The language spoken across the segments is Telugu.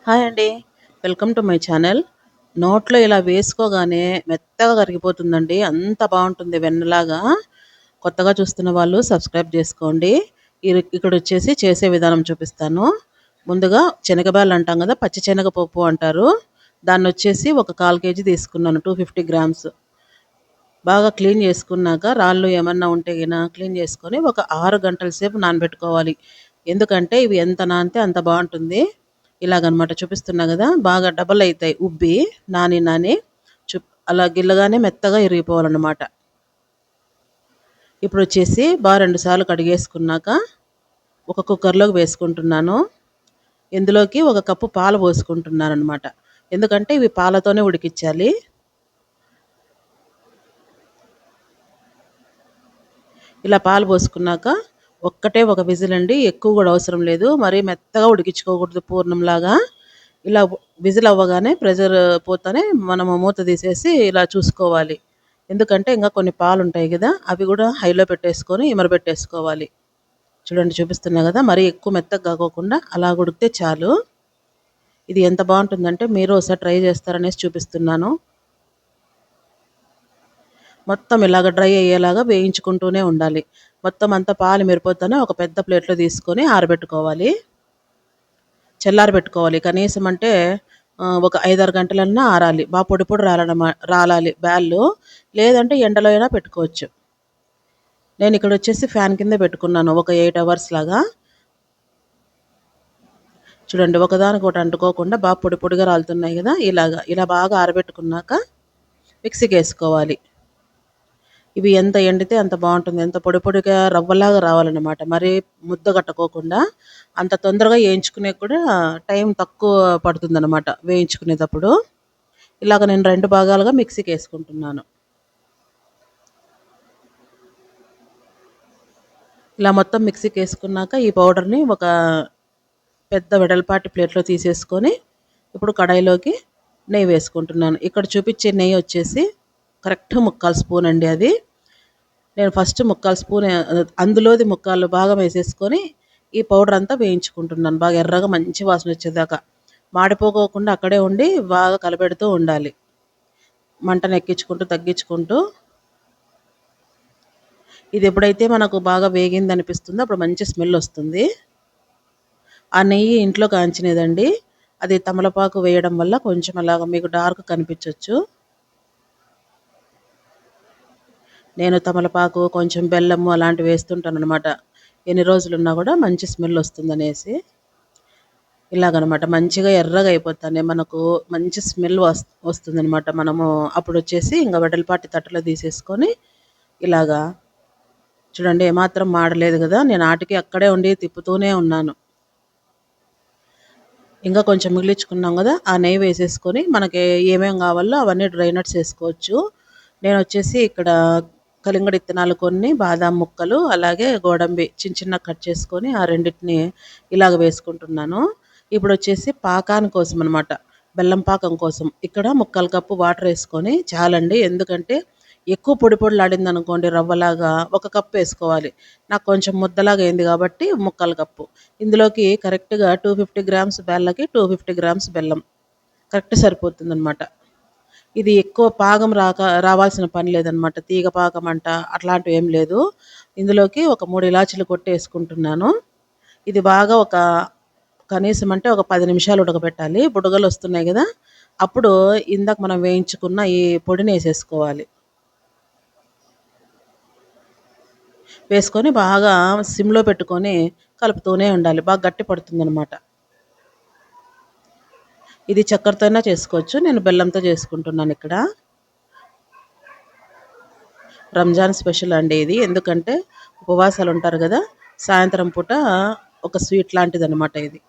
హాయ్ అండి. Welcome to my channel. నోట్లో ఇలా వేసుకోగానే మెత్తగా కరిగిపోతుందండి. అంత బావుంటుంది వెన్నలాగా. కొత్తగా చూస్తున్న వాళ్ళు సబ్స్క్రైబ్ జేసుకోండి. ఇక్కడొచ్చేసి చేసే విధానం చూపిస్తాను. ముందుగా శనగబాయలు అంటాం గదా! పచ్చి శనగపప్పు అంటారు. దాన్నొచ్చేసి ఒక 1/4 కేజీ తీసుకున్నాను. 250 గ్రామ్స్. బాగా క్లీన్ చేసుకున్నాక రాళ్ళు ఏమన్నా ఉంటే క్లీన్ చేసుకొని ఒక 6 గంటల సేపు నానబెట్టుకోవాలి. ఎందుకంటే ఇవి ఎంత నానితే అంత బావుంటుంది. ఇలాగనమాట చూపిస్తున్నా గదా! బాగా డబల్ అయితాయి ఉబ్బి నాని నాని అలా గిల్లగానే మెత్తగా ఇరిగిపోవాలనమాట. ఇప్పుడొచ్చేసి 2 సార్లు కడిగేసుకున్నాక ఒక కుక్కర్‌లోకి వేసుకుంటున్నాను. ఇందులోకి ఒక కప్పు పాలు పోసుకుంటున్నాననమాట. ఎందుకంటే ఇవి పాలతోనే ఉడికిచ్చాలి. ఇలా పాలు పోసుకున్నాక ఒక్కటే ఒక విజిల్ అండి. ఎక్కువ కూడా అవసరం లేదు. మరీ మెత్తగా ఉడికించుకోకూడదు పూర్ణంలాగా. ఇలా విజిల్ అవ్వగానే ప్రెషర్ పోతానే మనము మూత తీసేసి ఇలా చూసుకోవాలి. ఎందుకంటే ఇంకా కొన్ని పాలు ఉంటాయి కదా! అవి కూడా హైలో పెట్టేసుకొని ఇమరబెట్టేసుకోవాలి. చూడండి చూపిస్తున్నా కదా! మరీ ఎక్కువ మెత్తగా కాకోకుండా అలా ఉడికితే చాలు. ఇది ఎంత బాగుంటుందంటే మీరు ఒకసారి ట్రై చేస్తారనేసి చూపిస్తున్నాను. మొత్తం ఇలాగ డ్రై అయ్యేలాగా వేయించుకుంటూనే ఉండాలి. మొత్తం అంతా పాలు మెరిపోతానే ఒక పెద్ద ప్లేట్‌లో తీసుకొని ఆరబెట్టుకోవాలి. చల్లారబెట్టుకోవాలి. కనీసం అంటే ఒక 5, 6 గంటలన్నా ఆరాలి. పొడి పొడి రాలాలి బ్యాళ్ళు. లేదంటే ఎండలో అయినా పెట్టుకోవచ్చు. నేనిక్కడొచ్చేసి ఫ్యాన్ కిందే పెట్టుకున్నాను. ఒక 8 అవర్స్ లాగా. చూడండి ఒకదానికొకటి అంటుకోకుండా పొడి పొడిగా రాలుతున్నాయి గదా! ఇలా బాగా ఆరబెట్టుకున్నాక మిక్సీకేసుకోవాలి. ఇవి ఎంత ఎండితే అంత బావుంటుంది. ఎంత పొడి పొడిగా రవ్వలాగా రావాలన్నమాట. మరీ ముద్ద కట్టుకోకుండా. అంత తొందరగా ఏయించుకునేకి కూడా టైం తక్కువ పడుతుందనమాట వేయించుకునేటప్పుడు. ఇలాగ నేను 2 భాగాలుగా మిక్సీకేసుకుంటున్నాను. ఇలా మొత్తం మిక్సీకేసుకున్నాక ఈ పౌడర్‌ని ఒక పెద్ద వెడల్పాటి ప్లేట్‌లో తీసేసుకొని ఇప్పుడు కడాయిలోకి నెయ్యి వేసుకుంటున్నాను. ఇక్కడ చూపిచ్చే నెయ్యి వచ్చేసి కరెక్ట్ 3/4 స్పూన్ అండి అది. నేను ఫస్ట్ 3/4 స్పూన్ అందులోది 3/4 భాగం వేసేసుకొని ఈ పౌడర్ అంతా వేయించుకుంటున్నాను. బాగా ఎర్రగా మంచి వాసన వచ్చేదాకా. మాడిపోకోకుండా అక్కడే ఉండి బాగా కలపెడుతూ ఉండాలి. మంటను ఎక్కించుకుంటూ, తగ్గించుకుంటూ. ఇది ఎప్పుడైతే మనకు బాగా వేగిందనిపిస్తుందో అప్పుడు మంచి స్మెల్ వస్తుంది. ఆ నెయ్యి ఇంట్లో కాంచినదండి. అది తమలపాకు వేయడం వల్ల కొంచెం అలాగా మీకు డార్క్ కనిపించొచ్చు. నేను తమలపాకు, కొంచెం బెల్లము అలాంటివి వేస్తుంటాననమాట. ఎన్ని రోజులున్నా కూడా మంచి స్మెల్ వస్తుందనేసి. ఇలాగనమాట మంచిగా ఎర్రగా అయిపోతానే మనకు మంచి స్మెల్ వస్తుందనమాట. మనము అప్పుడొచ్చేసి ఇంక వెడల్పాటి తట్టలో తీసేసుకొని ఇలాగా చూడండి ఏమాత్రం మాడలేదు గదా! నేను ఆటికి అక్కడే ఉండి తిప్పుతూనే ఉన్నాను. ఇంకా కొంచెం మిగిలిచ్చుకున్నాం గదా! ఆ నెయ్యి వేసేసుకొని మనకి ఏమేం కావాలో అవన్నీ డ్రై నట్స్ ఏసుకోవచ్చు. నేనొచ్చేసి ఇక్కడ కలింగడి ఇత్తనాలు కొన్ని, బాదాం ముక్కలు, అలాగే గోడంబి చిన్న చిన్నగా కట్ చేసుకొని ఆ రెండిటిని ఇలాగ వేసుకుంటున్నాను. ఇప్పుడొచ్చేసి పాకాని కోసం అనమాట. బెల్లం పాకం కోసం. ఇక్కడ 3/4 కప్పు వాటర్ ఏసుకొని చాలండి. ఎందుకంటే ఎక్కువ పొడి పొడిలాడిందనుకోండి రవ్వలాగా ఒక కప్పు ఏసుకోవాలి. నాకు కొంచెం ముద్దలాగా అయింది కాబట్టి 3/4 కప్పు. ఇందులోకి కరెక్ట్‌గా 250 గ్రామ్స్ బెల్లకి 250 గ్రామ్స్ బెల్లం. కరెక్ట్ సరిపోతుందనమాట. ఇది ఎక్కువ పాకం రావాల్సిన పని లేదనమాట. తీగ పాకం అంట అట్లాంటివి ఏం లేదు. ఇందులోకి ఒక 3 ఇలాచీలు కొట్టేసుకుంటున్నాను. ఇది బాగా కనీసం అంటే ఒక 10 నిమిషాలు ఉడకబెట్టాలి. బుడగలొస్తున్నాయి గదా! అప్పుడు ఇందాక మనం వేయించుకున్న ఈ పొడినేసేసుకోవాలి. వేసుకొని బాగా సిమ్‌లో పెట్టుకొని కలుపుతూనే ఉండాలి. బాగా గట్టి పడుతుందనమాట. ఇది చక్కెరతో అయినా చేసుకోవచ్చు. నేను బెల్లంతో చేసుకుంటున్నానిక్కడ. రంజాన్ స్పెషల్ అండి ఇది. ఎందుకంటే ఉపవాసాలు ఉంటారు గదా! సాయంత్రం పూట ఒక స్వీట్ లాంటిదనమాట ఇది.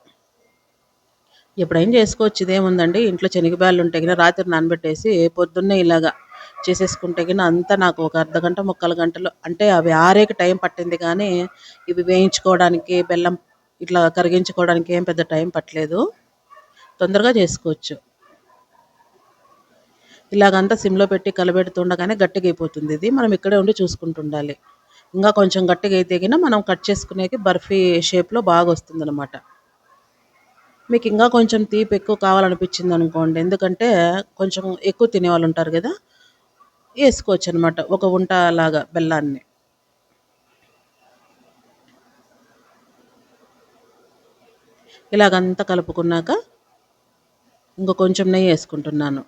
ఎప్పుడైనా చేసుకోవచ్చు ఇదేముందండి. ఇంట్లో శనగబ్యాళ్ళు ఉంటే రాత్రి నానబెట్టేసి పొద్దున్నే ఇలాగా చేసేసుకుంటే అంతా నాకు ఒక అర్ధగంట, ముక్కాలు గంటలో అంటే అవి ఆరేకి టైం పట్టింది కానీ, ఇవి వేయించుకోవడానికి, బెల్లం ఇట్లా కరిగించుకోవడానికి ఏం పెద్ద టైం పట్టలేదు. తొందరగా చేసుకోవచ్చు. ఇలాగంతా సిమ్‌లో పెట్టి కలబెడుతుండగానే గట్టిగయిపోతుంది ఇది. మనం ఇక్కడే ఉండి చూసుకుంటుండాలి. ఇంకా కొంచెం గట్టిగా అయితే మనం కట్ చేసుకునేకి బర్ఫీ షేప్‌లో బాగొస్తుందనమాట. మీకు ఇంకా కొంచెం తీపి ఎక్కువ కావాలనిపించింది అనుకోండి, ఎందుకంటే కొంచెం ఎక్కువ తినేవాళ్ళు ఉంటారు కదా, వేసుకోవచ్చు అనమాట ఒక ఉంట లాగా బెల్లాన్ని. ఇలాగంతా కలుపుకున్నాక ఇంక కొంచెం నెయ్యి వేసుకుంటున్నాను.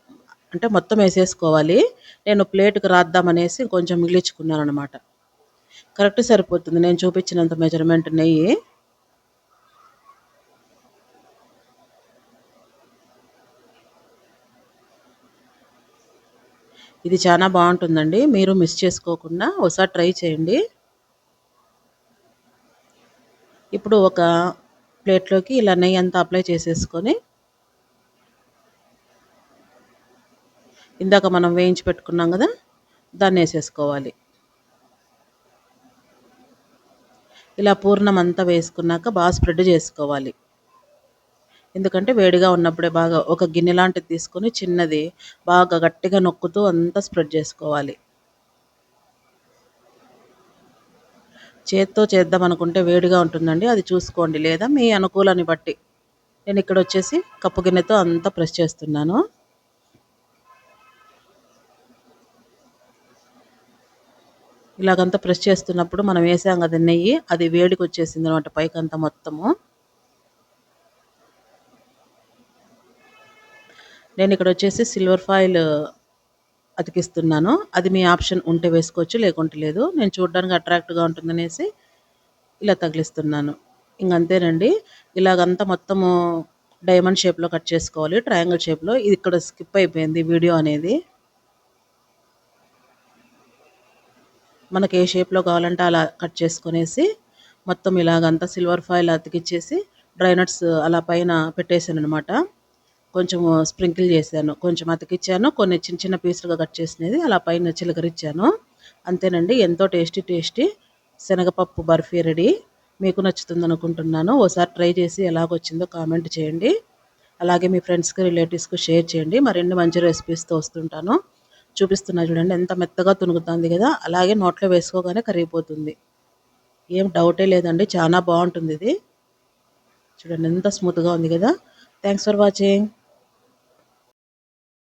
అంటే మొత్తం వేసేసుకోవాలి. నేను ప్లేట్‌కి రాద్దామనేసి కొంచెం మిగిలించుకున్నాననమాట. కరెక్ట్ సరిపోతుంది నేను చూపించినంత మెజర్‌మెంట్ నెయ్యి. ఇది చాలా బాగుంటుందండి. మీరు మిస్ చేసుకోకుండా ఒకసారి ట్రై చేయండి. ఇప్పుడు ఒక ప్లేట్‌లోకి ఇలా నెయ్యి అంతా అప్లై చేసేసుకొని, ఇందాక మనం వేయించి పెట్టుకున్నాం కదా, దాన్నేసేసుకోవాలి. ఇలా పూర్ణం అంతా వేసుకున్నాక బాగా స్ప్రెడ్ చేసుకోవాలి. ఎందుకంటే వేడిగా ఉన్నప్పుడే బాగా ఒక గిన్నె లాంటిది తీసుకొని చిన్నది బాగా గట్టిగా నొక్కుతూ అంతా స్ప్రెడ్ చేసుకోవాలి. చేత్తో చేద్దాం అనుకుంటే వేడిగా ఉంటుందండి. అది చూసుకోండి, లేదా మీ అనుకూలాన్ని బట్టి. నేను ఇక్కడ వచ్చేసి కప్పు గిన్నెతో అంతా ప్రెస్ చేస్తున్నాను. ఇలాగంతా ప్రెస్ చేస్తున్నప్పుడు మనం వేసాం కదా నెయ్యి, అది వేడికి వచ్చేసింది అనమాట పైకంతా మొత్తము. నేను ఇక్కడ వచ్చేసి సిల్వర్ ఫాయిల్ అతికిస్తున్నాను. అది మీ ఆప్షన్, ఉంటే వేసుకోవచ్చు లేకుంటే లేదు. నేను చూడడానికి అట్రాక్ట్‌గా ఉంటుందనేసి ఇలా తగిలిస్తున్నాను. ఇంకంతేనండి. ఇలాగంతా మొత్తము డైమండ్ షేప్‌లో కట్ చేసుకోవాలి. ట్రయాంగిల్ షేప్‌లో. ఇది ఇక్కడ స్కిప్ అయిపోయింది వీడియో అనేది. మనకి ఏ షేప్‌లో కావాలంటే అలా కట్ చేసుకొనేసి మొత్తం ఇలాగంతా సిల్వర్ ఫాయిల్ అతికిచ్చేసి డ్రై నట్స్ అలా పైన పెట్టేసాననమాట. కొంచెం స్ప్రింకిల్ చేశాను. కొంచెం అతికిచ్చాను. కొన్ని చిన్న చిన్న పీసులుగా కట్ చేసినది అలా పైన చిలకరించాను. అంతేనండి. ఎంతో టేస్టీ టేస్టీ శనగపప్పు బర్ఫీ రెడీ. మీకు నచ్చుతుందనుకుంటున్నాను. ఓసారి ట్రై చేసి ఎలాగొచ్చిందో కామెంట్ చేయండి. అలాగే మీ ఫ్రెండ్స్‌కి, రిలేటివ్స్‌కి షేర్ చేయండి. మరిన్ని మంచి రెసిపీస్‌తో వస్తుంటాను. చూపిస్తున్నా చూడండి, ఎంత మెత్తగా తునుగుతుంది కదా! అలాగే నోట్లో వేసుకోగానే కరిగిపోతుంది. ఏం డౌటే లేదండి. చాలా బావుంటుందిది. చూడండి ఎంత స్మూత్‌గా ఉంది కదా! Thanks for watching.